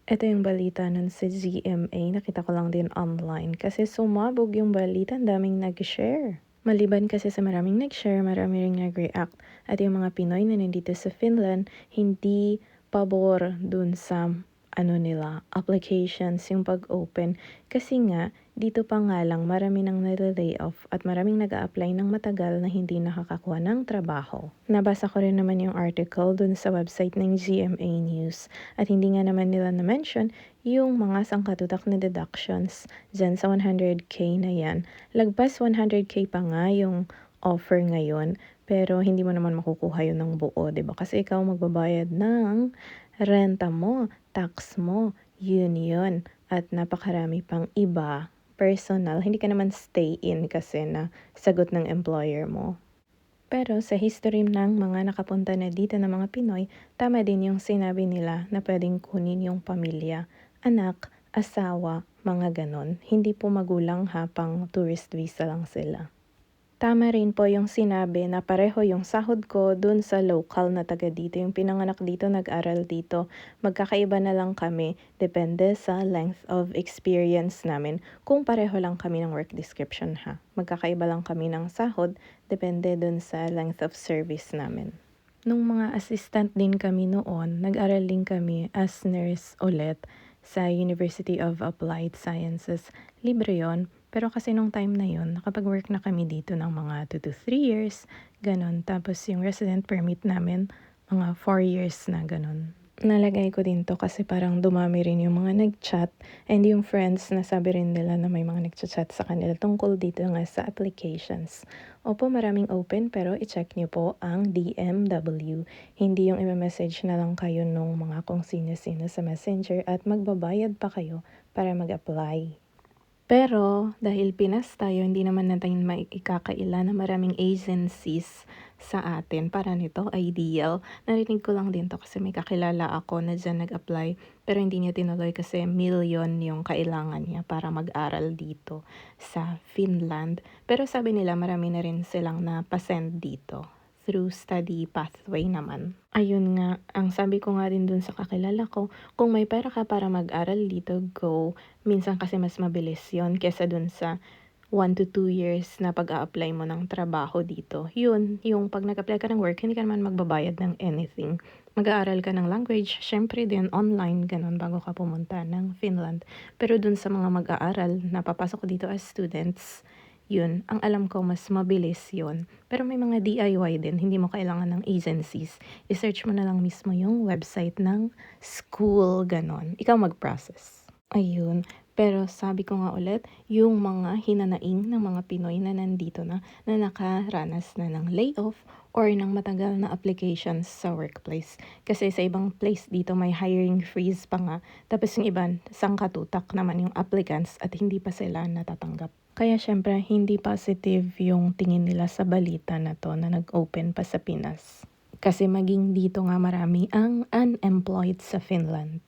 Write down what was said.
Ito yung balita nun sa GMA, nakita ko lang din online kasi sumabog yung balita, ang daming nag-share. Maliban kasi sa maraming nag-share, marami ring nag-react. At yung mga Pinoy na nandito sa Finland, hindi pabor dun sa applications, yung pag-open. Kasi nga, dito pa nga lang marami nang nare-lay off at maraming nag-a-apply ng matagal na hindi nakakakuha ng trabaho. Nabasa ko rin naman yung article dun sa website ng GMA News at hindi nga naman nila na-mention yung mga sangkatutak na deductions dyan sa 100k na yan. Lagpas 100k pa nga yung offer ngayon, pero hindi mo naman makukuha yun ng buo, 'di ba? Kasi ikaw magbabayad ng renta mo, tax mo, yun. At napakarami pang iba, personal, hindi ka naman stay in kasi na sagot ng employer mo. Pero sa history ng mga nakapunta na dito na mga Pinoy, tama din yung sinabi nila na pwedeng kunin yung pamilya, anak, asawa, mga ganon. Hindi po magulang ha, pang tourist visa lang sila. Tama rin po yung sinabi na pareho yung sahod ko dun sa local na taga dito. Yung pinanganak dito, nag-aral dito. Magkakaiba na lang kami, depende sa length of experience namin. Kung pareho lang kami ng work description ha. Magkakaiba lang kami ng sahod, depende dun sa length of service namin. Nung mga assistant din kami noon, nag-aral din kami as nurse ulit sa University of Applied Sciences. Libre yon. Pero kasi nung time na yon, nakapag-work na kami dito ng mga 2 to 3 years, ganun. Tapos yung resident permit namin, mga 4 years na ganun. Nalagay ko din to kasi parang dumami rin yung mga nag-chat and yung friends na sabi rin nila na may mga nag-chat sa kanila tungkol dito nga sa applications. Opo, maraming open pero i-check nyo po ang DMW. Hindi yung i-message na lang kayo nung mga kung sino-sino sa messenger at magbabayad pa kayo para mag-apply. Pero dahil Pinas tayo, hindi naman natin maikakaila na maraming agencies sa atin para nito ideal. Narinig ko lang din to kasi may kakilala ako na dyan nag-apply pero hindi niya tinuloy kasi million yung kailangan niya para mag-aral dito sa Finland. Pero sabi nila marami na rin silang napasend dito through study pathway naman. Ayun nga, ang sabi ko nga din dun sa kakilala ko, kung may pera ka para mag-aral dito, go. Minsan kasi mas mabilis yon kesa dun sa 1 to 2 years na pag-a-apply mo ng trabaho dito. Yun, yung pag nag-apply ka ng work, hindi ka naman magbabayad ng anything. Mag-aaral ka ng language, syempre din online, ganun, bago ka pumunta ng Finland. Pero dun sa mga mag-aaral, napapasok dito as students, yun, ang alam ko mas mabilis yun. Pero may mga DIY din, hindi mo kailangan ng agencies. I-search mo na lang mismo yung website ng school, ganon. Ikaw mag-process. Ayun. Pero sabi ko nga ulit, yung mga hinanaing ng mga Pinoy na nandito na nakaranas na ng layoff or ng matagal na applications sa workplace. Kasi sa ibang place dito may hiring freeze pa nga. Tapos yung iba, sangkatutak naman yung applicants at hindi pa sila natatanggap. Kaya syempre, hindi positive yung tingin nila sa balita na to na nag-open pa sa Pinas. Kasi maging dito nga marami ang unemployed sa Finland.